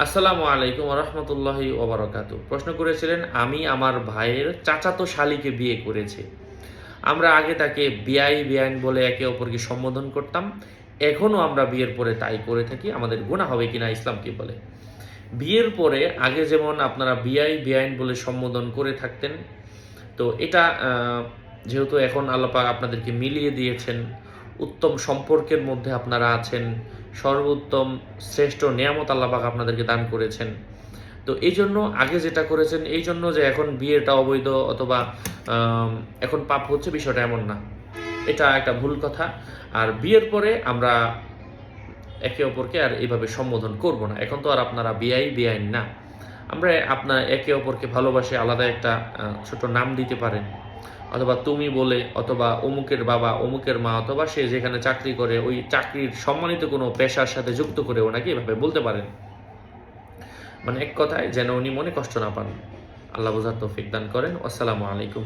আসসালামু আলাইকুম রহমতুল্লাহি ওবরাকাতু। প্রশ্ন করেছিলেন, আমি আমার ভাইয়ের চাচাতো শালীকে বিয়ে করেছি। আমরা আগে তাকে বিয়াই বিয়াইন বলে একে অপরকে সম্বোধন করতাম। এখনও আমরা বিয়ের পরে তাই করে থাকি। আমাদের গুনাহ হবে কিনা ইসলাম কি বলে? বিয়ের পরে আগে যেমন আপনারা বিয়াই বিয়াইন বলে সম্বোধন করে থাকতেন, তো এটা যেহেতু এখন আল্লাহ পাক আপনাদেরকে মিলিয়ে দিয়েছেন, উত্তম সম্পর্কের মধ্যে আপনারা আছেন, সর্বোত্তম শ্রেষ্ঠ নিয়ামত আল্লাহ পাক আপনাদেরকে দান করেছেন। তো এই জন্য আগে যেটা করেছেন এই জন্য যে এখন বিয়েটা অবৈধ অথবা এখন পাপ হচ্ছে, বিষয়টা এমন না। এটা একটা ভুল কথা। আর বিয়ের পরে আমরা একে অপরকে আর এইভাবে সম্বোধন করব না। এখন তো আর আপনারা বিয়াই বেআইন না। আমরা আপনার একে অপরকে ভালোবাসে আলাদা একটা ছোট নাম দিতে পারেন, অথবা তুমি বলে, অথবা অমুকের বাবা অমুকের মা, অথবা সে যেখানে চাকরি করে ওই চাকরির সম্মানিত কোনো পেশার সাথে যুক্ত করে ওনাকে এভাবে বলতে পারেন। মানে এক কথায় যেন উনি মনে কষ্ট না পান। আল্লাহ বোঝার তৌফিক দান করেন। আসসালামু আলাইকুম।